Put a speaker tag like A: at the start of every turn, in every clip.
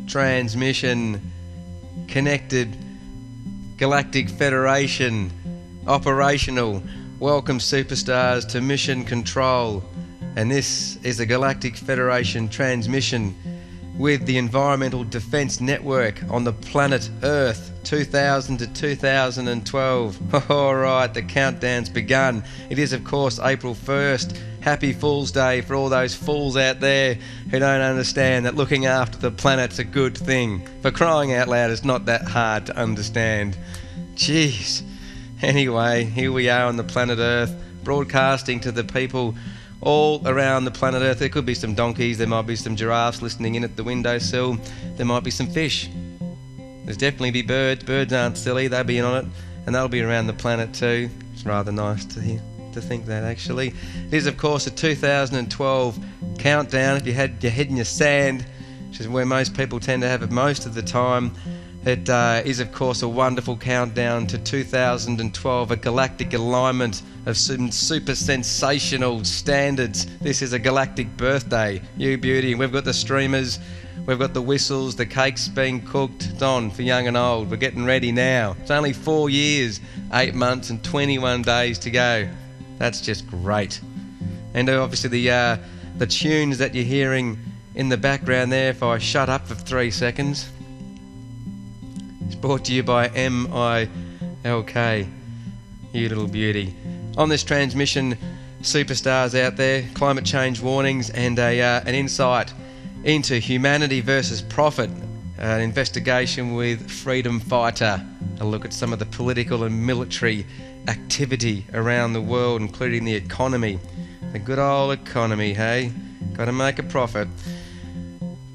A: transmission, connected, Galactic Federation, operational. Welcome superstars to mission control. And this is a Galactic Federation transmission with the Environmental Defence Network on the planet Earth, 2000 to 2012. Alright, the countdown's begun. It is of course April 1st. Happy Fool's Day for all those fools out there who don't understand that looking after the planet's a good thing. For crying out loud, it's not that hard to understand. Jeez. Anyway, here we are on the planet Earth, broadcasting to the people all around the planet Earth. There could be some donkeys, there might be some giraffes listening in at the windowsill, there might be some fish. There's definitely be birds. Birds aren't silly, they'll be on it, and they'll be around the planet too. It's rather nice to hear, to think that actually. It is of course a 2012 countdown. If you had your head in your sand, which is where most people tend to have it most of the time, it is of course a wonderful countdown to 2012, a galactic alignment of some super sensational standards. This is a galactic birthday, you beauty. We've got the streamers, we've got the whistles, the cake's being cooked. It's on for young and old. We're getting ready now. It's only 4 years, 8 months and 21 days to go. That's just great. And obviously the tunes that you're hearing in the background there, if I shut up for 3 seconds, it's brought to you by MILK, you little beauty. On this transmission, superstars out there, climate change warnings and an insight into humanity versus profit, an investigation with Freedom Fighter, a look at some of the political and military activity around the world, including the economy. The good old economy, hey? Gotta make a profit.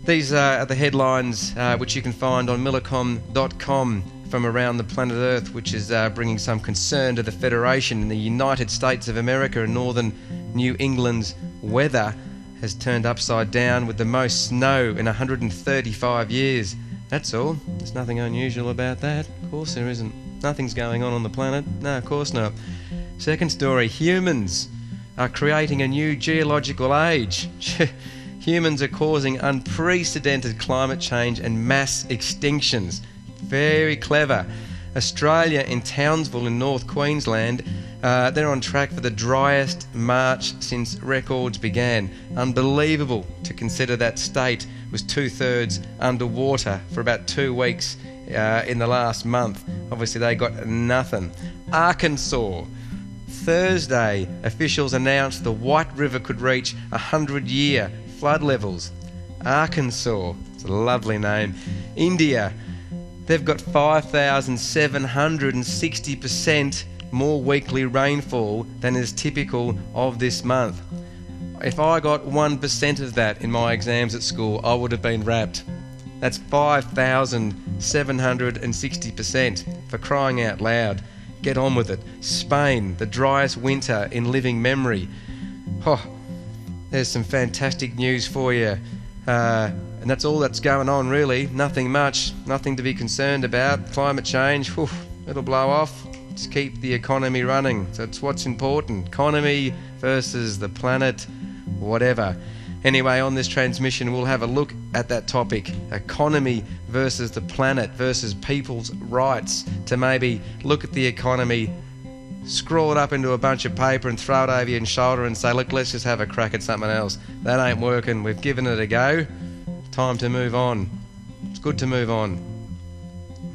A: These are the headlines which you can find on millicom.com from around the planet Earth, which is bringing some concern to the Federation. In the United States of America and northern New England's weather has turned upside down with the most snow in 135 years. That's all. There's nothing unusual about that. Of course there isn't. Nothing's going on the planet. No, of course not. Second story, humans are creating a new geological age. Humans are causing unprecedented climate change and mass extinctions. Very clever. Australia in Townsville in North Queensland, they're on track for the driest March since records began. Unbelievable to consider that state was 2/3 underwater for about 2 weeks in the last month. Obviously they got nothing. Arkansas. Thursday, officials announced the White River could reach 100-year flood levels. Arkansas, it's a lovely name. India, they've got 5,760% more weekly rainfall than is typical of this month. If I got 1% of that in my exams at school, I would have been wrapped. That's 5,760%, for crying out loud. Get on with it. Spain, the driest winter in living memory. Oh, there's some fantastic news for you. And that's all that's going on really. Nothing much, nothing to be concerned about. Climate change, whew, it'll blow off. Just keep the economy running. So that's what's important. Economy versus the planet, whatever. Anyway, on this transmission, we'll have a look at that topic. Economy versus the planet versus people's rights to maybe look at the economy, scrawl it up into a bunch of paper and throw it over your shoulder and say, look, let's just have a crack at something else. That ain't working. We've given it a go. Time to move on. It's good to move on.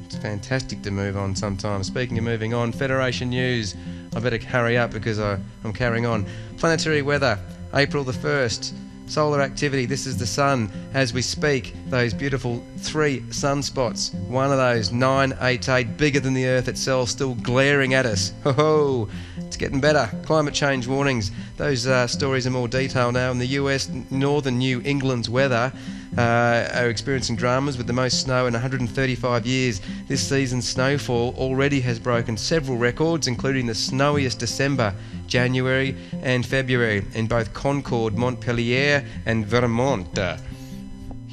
A: It's fantastic to move on sometimes. Speaking of moving on, Federation News. I better hurry up because I'm carrying on. Planetary weather, April the 1st. Solar activity, this is the sun as we speak. Those beautiful 3 sunspots. One of those 988, bigger than the Earth itself, still glaring at us. Ho ho! It's getting better. Climate change warnings. Those stories in more detail now. In the US, northern New England's weather are experiencing dramas with the most snow in 135 years. This season's snowfall already has broken several records, including the snowiest December, January and February in both Concord, Montpelier and Vermont.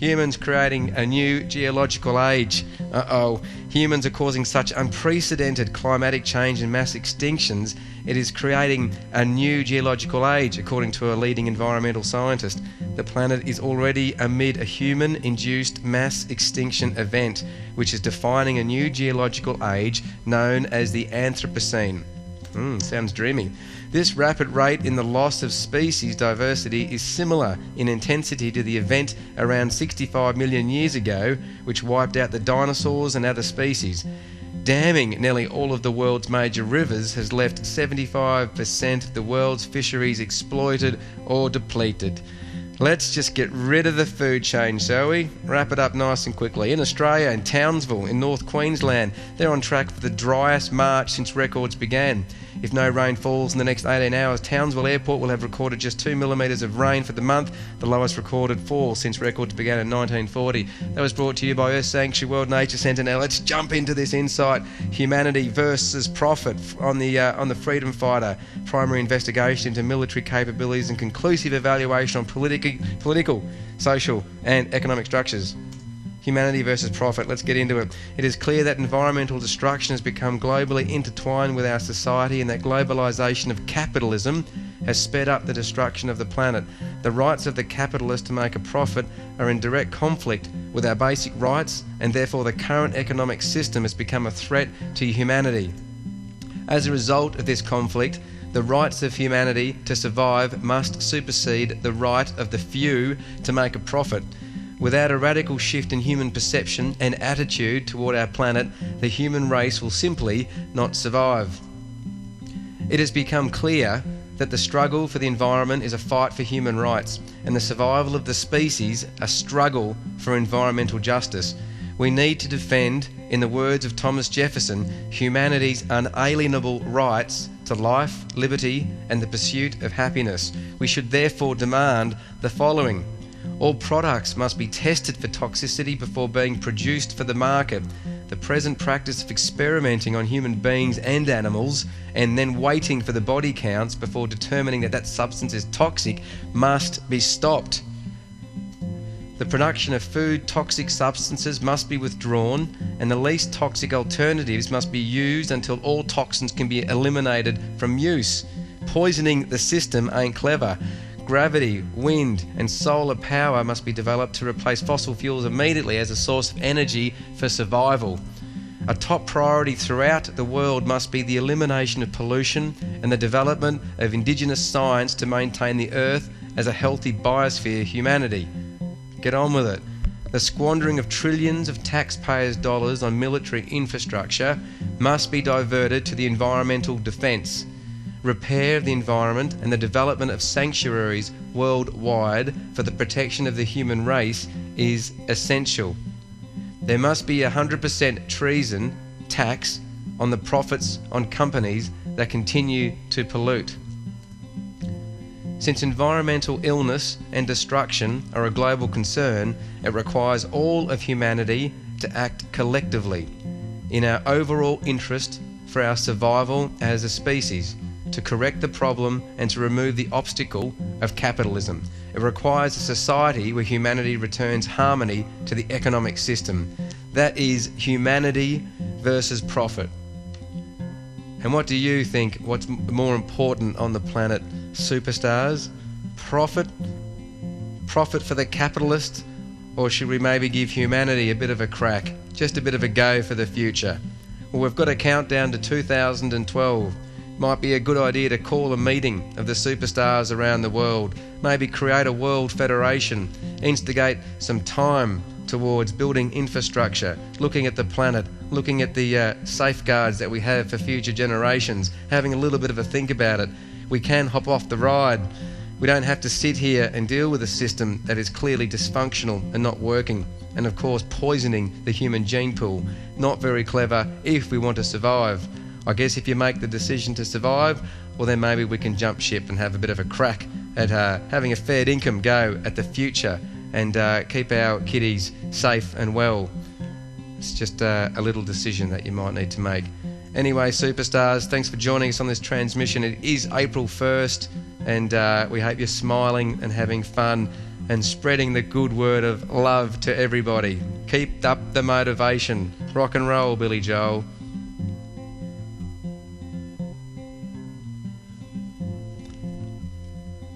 A: Humans creating a new geological age. Humans are causing such unprecedented climatic change and mass extinctions, it is creating a new geological age, according to a leading environmental scientist. The planet is already amid a human-induced mass extinction event, which is defining a new geological age known as the Anthropocene. Sounds dreamy. This rapid rate in the loss of species diversity is similar in intensity to the event around 65 million years ago, which wiped out the dinosaurs and other species. Damming nearly all of the world's major rivers has left 75% of the world's fisheries exploited or depleted. Let's just get rid of the food chain, shall we? Wrap it up nice and quickly. In Australia, in Townsville, in North Queensland, they're on track for the driest March since records began. If no rain falls in the next 18 hours, Townsville Airport will have recorded just 2 millimetres of rain for the month, the lowest recorded fall since records began in 1940. That was brought to you by Earth Sanctuary World Nature Centre. Now let's jump into this insight. Humanity versus profit on the Freedom Fighter. Primary investigation into military capabilities and conclusive evaluation on political, social and economic structures. Humanity versus profit. Let's get into it. It is clear that environmental destruction has become globally intertwined with our society, and that globalization of capitalism has sped up the destruction of the planet. The rights of the capitalist to make a profit are in direct conflict with our basic rights, and therefore the current economic system has become a threat to humanity. As a result of this conflict, the rights of humanity to survive must supersede the right of the few to make a profit. Without a radical shift in human perception and attitude toward our planet, the human race will simply not survive. It has become clear that the struggle for the environment is a fight for human rights, and the survival of the species a struggle for environmental justice. We need to defend, in the words of Thomas Jefferson, humanity's unalienable rights to life, liberty, and the pursuit of happiness. We should therefore demand the following. All products must be tested for toxicity before being produced for the market. The present practice of experimenting on human beings and animals and then waiting for the body counts before determining that that substance is toxic must be stopped. The production of food toxic substances must be withdrawn, and the least toxic alternatives must be used until all toxins can be eliminated from use. Poisoning the system ain't clever. Gravity, wind and solar power must be developed to replace fossil fuels immediately as a source of energy for survival. A top priority throughout the world must be the elimination of pollution and the development of indigenous science to maintain the Earth as a healthy biosphere humanity. Get on with it. The squandering of trillions of taxpayers' dollars on military infrastructure must be diverted to the environmental defence. Repair of the environment and the development of sanctuaries worldwide for the protection of the human race is essential. There must be 100% treason tax on the profits on companies that continue to pollute. Since environmental illness and destruction are a global concern, it requires all of humanity to act collectively in our overall interest for our survival as a species, to correct the problem and to remove the obstacle of capitalism. It requires a society where humanity returns harmony to the economic system. That is humanity versus profit. And what do you think? What's more important on the planet, superstars? Profit? Profit for the capitalist? Or should we maybe give humanity a bit of a crack? Just a bit of a go for the future? Well, we've got a countdown to 2012. Might be a good idea to call a meeting of the superstars around the world, maybe create a world federation, instigate some time towards building infrastructure, looking at the planet, looking at the safeguards that we have for future generations, having a little bit of a think about it. We can hop off the ride. We don't have to sit here and deal with a system that is clearly dysfunctional and not working, and of course poisoning the human gene pool. Not very clever if we want to survive. I guess if you make the decision to survive, well then maybe we can jump ship and have a bit of a crack at having a fair income go at the future and keep our kiddies safe and well. It's just a little decision that you might need to make. Anyway, superstars, thanks for joining us on this transmission. It is April 1st and we hope you're smiling and having fun. and spreading the good word of love to everybody. Keep up the motivation. Rock and roll, Billy Joel.